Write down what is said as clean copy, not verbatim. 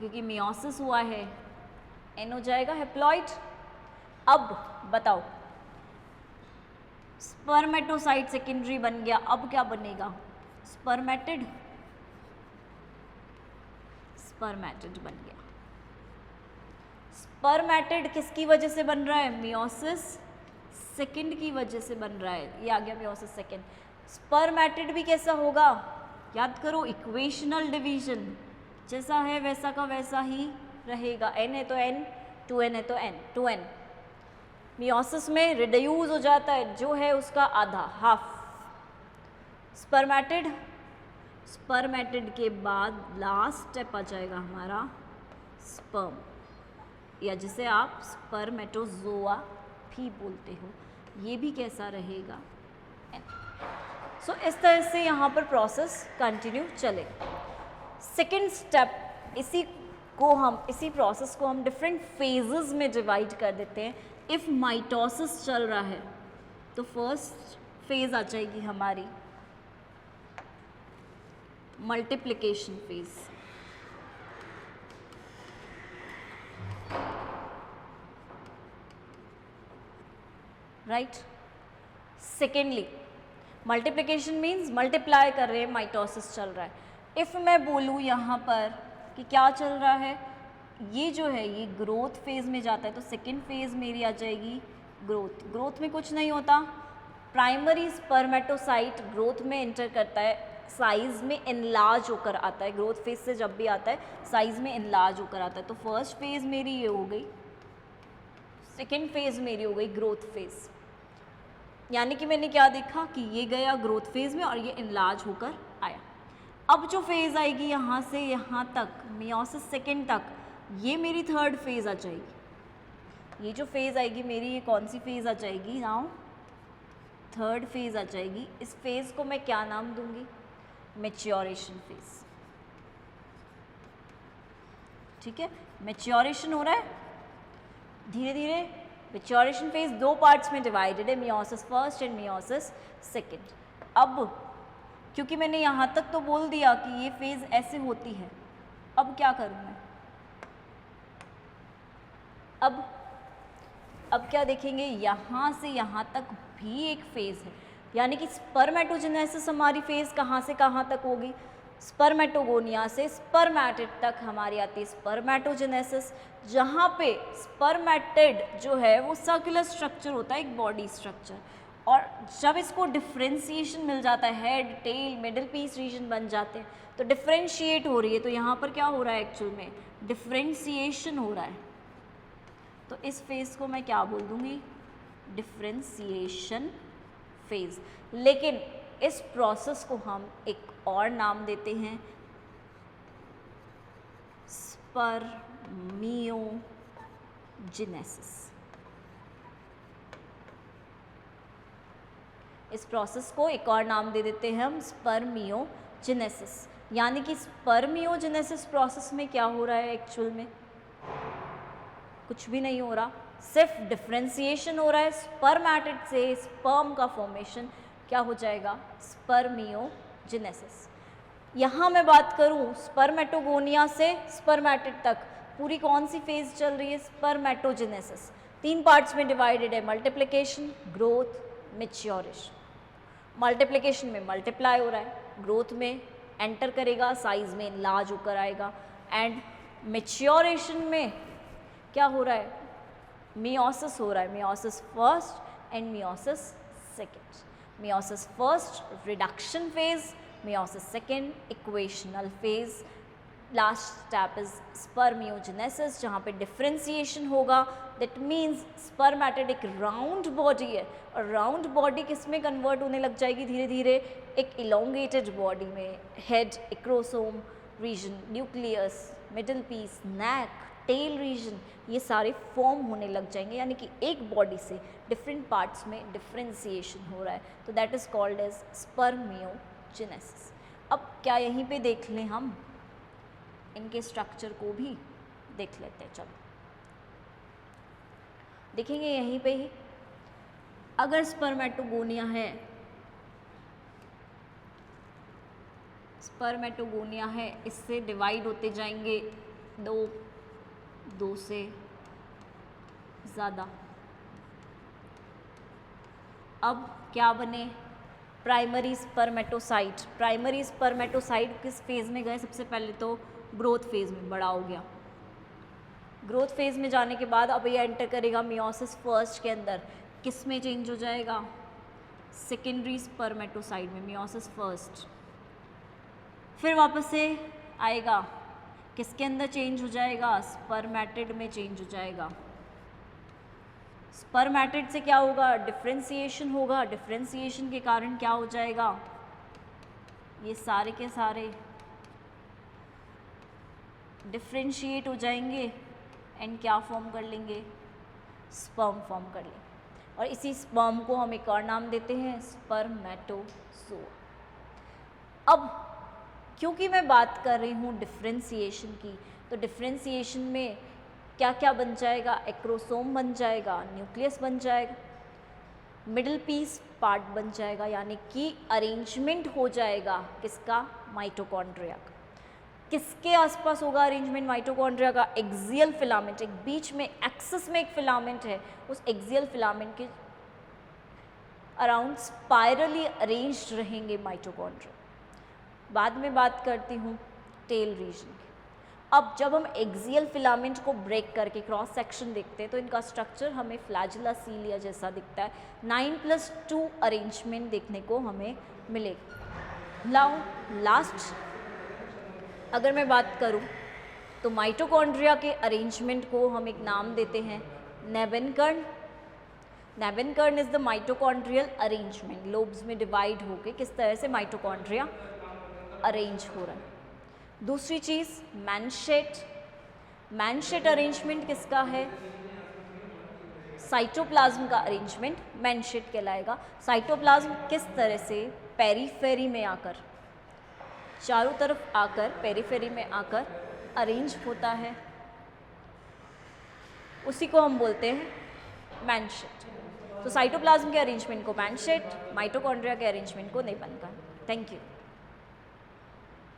क्योंकि मियोसिस हुआ है, N हो जाएगा हैप्लॉइड। अब बताओ, स्पर्मेटोसाइट सेकेंडरी बन गया, अब क्या बनेगा? स्पर्मेटिड, स्पर्मेटिड बन गया। स्पर्मेटिड किसकी वजह से बन रहा है? मियोसिस सेकेंड की वजह से बन रहा है। ये आ गया मियोसिस सेकेंड। स्पर्मेटिड भी कैसा होगा? याद करो, इक्वेशनल डिवीजन, जैसा है वैसा का वैसा ही रहेगा। n है तो n, 2n है तो n, 2n। मियोसिस में रिड्यूस हो जाता है, जो है उसका आधा, हाफ। स्पर्मेटिड, स्पर्मेटिड के बाद लास्ट स्टेप आ जाएगा हमारा स्पर्म, या जिसे आप स्पर्मेटोजोआ भी बोलते हो। ये भी कैसा रहेगा? N। सो इस तरह से यहाँ पर प्रोसेस कंटिन्यू चलेगा। सेकेंड स्टेप, इसी प्रोसेस को हम डिफरेंट फेजेस में डिवाइड कर देते हैं। इफ माइटोसिस चल रहा है तो फर्स्ट फेज आ जाएगी हमारी multiplication phase. Right. Secondly, multiplication means multiply कर रहे हैं, माइटोसिस चल रहा है। इफ़ मैं बोलूँ यहाँ पर कि क्या चल रहा है, ये जो है ये ग्रोथ फेज में जाता है, तो सेकेंड फेज मेरी आ जाएगी ग्रोथ। ग्रोथ में कुछ नहीं होता, प्राइमरी स्पर्मेटोसाइट ग्रोथ में एंटर करता है, साइज में इनलार्ज होकर आता है। ग्रोथ फेज से जब भी आता है साइज में इनलार्ज होकर आता है। तो फर्स्ट फेज मेरी ये हो गई, सेकेंड फेज मेरी हो गई ग्रोथ फेज। यानी कि मैंने क्या देखा कि ये गया ग्रोथ फेज में और ये इनलार्ज होकर आया। अब जो फेज आएगी यहाँ से यहाँ तक, मियोसिस सेकेंड तक, ये मेरी थर्ड फेज आ जाएगी। ये जो फेज आएगी मेरी, ये कौन सी फेज आ जाएगी? नाउ थर्ड फेज आ जाएगी। इस फेज को मैं क्या नाम दूंगी? Maturation phase. ठीक है, मैच्योरेशन हो रहा है धीरे धीरे। मैच्योरेशन फेज दो पार्ट्स में डिवाइडेड है, meiosis first and meiosis second. अब क्योंकि मैंने यहाँ तक तो बोल दिया कि ये फेज ऐसे होती है, अब क्या करूँ मैं? अब क्या देखेंगे, यहाँ से यहाँ तक भी एक फेज है। यानी कि स्पर्मेटोजेनेसिस हमारी फेज कहाँ से कहाँ तक होगी? स्पर्मेटोगोनिया से स्पर्मेटिड तक हमारी आती है स्पर्मेटोजेनेसिस, जहाँ पे स्पर्मेटिड जो है वो सर्कुलर स्ट्रक्चर होता है, एक बॉडी स्ट्रक्चर। और जब इसको डिफ्रेंसिएशन मिल जाता है, head, tail, middle piece region बन जाते हैं, तो डिफ्रेंशिएट हो रही है। तो यहाँ पर क्या हो रहा है? एक्चुअल में डिफ्रेंसिएशन हो रहा है। तो इस फेज को मैं क्या बोल दूँगी? Differentiation phase. लेकिन इस प्रोसेस को हम एक और नाम देते हैं, स्पर्मियोजेनेसिस। इस प्रोसेस को एक और नाम दे देते हैं हम, स्पर्मियोजेनेसिस। यानी कि स्पर्मियोजेनेसिस प्रोसेस में क्या हो रहा है? एक्चुअल में कुछ भी नहीं हो रहा, सिर्फ डिफ्रेंसिएशन हो रहा है। स्पर्मेटिड से स्पर्म का फॉर्मेशन क्या हो जाएगा? स्पर्मियोजेनेसिस। यहाँ मैं बात करूँ स्पर्मेटोगोनिया से स्पर्मेटिड तक पूरी कौन सी फेज चल रही है? स्पर्मेटोजेनेसिस। तीन पार्ट्स में डिवाइडेड है, मल्टीप्लिकेशन, ग्रोथ, मैच्योरेशन। मल्टीप्लिकेशन में मल्टीप्लाई हो रहा है, ग्रोथ में एंटर करेगा, साइज में लार्ज होकर आएगा। एंड मैच्योरेशन में क्या हो रहा है? मियोसिस हो रहा है, meiosis first and meiosis second. Meiosis first reduction phase, meiosis second equational phase. Last step is spermiogenesis, जहाँ पे डिफ्रेंसिएशन होगा। दैट मीन्स स्पर्मेटिड एक राउंड बॉडी है, और राउंड बॉडी किस में कन्वर्ट होने लग जाएगी धीरे धीरे? एक इलोंगेटेड बॉडी में। Head, acrosome region, nucleus, middle piece, neck, tail region, ये सारे फॉर्म होने लग जाएंगे। यानी कि एक बॉडी से डिफरेंट पार्ट्स में डिफ्रेंसिएशन हो रहा है। तो that is called as spermiogenesis. अब क्या यहीं पे देख लें, हम इनके स्ट्रक्चर को भी देख लेते हैं। चलो देखेंगे यहीं पे ही। अगर स्पर्मेटोगोनिया है, स्पर्मेटोगोनिया है, इससे डिवाइड होते जाएंगे दो से ज़्यादा। अब क्या बने? Primary spermatocyte. प्राइमरी स्पर्मेटोसाइट किस फेज़ में गए? सबसे पहले तो ग्रोथ फेज़ में, बड़ा हो गया। ग्रोथ फेज़ में जाने के बाद अब ये एंटर करेगा मियोसिस फर्स्ट के अंदर। किस में चेंज हो जाएगा? सेकेंडरी स्पर्मेटोसाइट में, मियोसिस फर्स्ट। फिर वापस से आएगा, किसके अंदर चेंज हो जाएगा? स्पर्मेटिड में चेंज हो जाएगा। स्पर्मेटिड से क्या होगा? डिफ्रेंसिएशन होगा। डिफ्रेंसिएशन के कारण क्या हो जाएगा? ये सारे के सारे डिफ्रेंशिएट हो जाएंगे एंड क्या फॉर्म कर लेंगे? स्पर्म फॉर्म कर लेंगे। और इसी स्पर्म को हम एक और नाम देते हैं स्पर्मेटोजोआ। अब क्योंकि मैं बात कर रही हूँ डिफ्रेंसिएशन की, तो डिफ्रेंसिएशन में क्या क्या बन जाएगा? एक्रोसोम बन जाएगा, न्यूक्लियस बन जाएगा, मिडिल पीस पार्ट बन जाएगा, यानी कि अरेंजमेंट हो जाएगा किसका? माइटोकॉन्ड्रिया का। किसके आसपास होगा अरेंजमेंट माइटोकॉन्ड्रिया का? Axial filament. एक बीच में एक्सिस में एक फिलामेंट है, उस एक्सियल फिलामेंट के अराउंड स्पाइरली अरेंज्ड रहेंगे माइटोकॉन्ड्रिया। बाद में बात करती हूँ टेल रीजन की। अब जब हम एक्सियल फिलामेंट को ब्रेक करके क्रॉस सेक्शन देखते हैं तो इनका स्ट्रक्चर हमें फ्लैजिला सीलिया जैसा दिखता है। 9+2 अरेंजमेंट देखने को हमें मिलेगा। नाउ लास्ट अगर मैं बात करूं तो माइटोकॉन्ड्रिया के अरेंजमेंट को हम एक नाम देते हैं nebenkern. Nebenkern is the mitochondrial arrangement. Lobes में डिवाइड होके किस तरह से माइटोकॉन्ड्रिया अरेंज हो रहा है। दूसरी चीज़ मैनशेट। मैनशेट अरेंजमेंट किसका है? साइटोप्लाज्म का अरेंजमेंट मैनशेट कहलाएगा। साइटोप्लाज्म किस तरह से पेरीफेरी में आकर, चारों तरफ आकर, पेरीफेरी में आकर अरेंज होता है, उसी को हम बोलते हैं मैनशेट। तो साइटोप्लाज्म के अरेंजमेंट को मैनशेट, माइटोकॉन्ड्रिया के अरेंजमेंट को नेबेनकर्न। Thank you.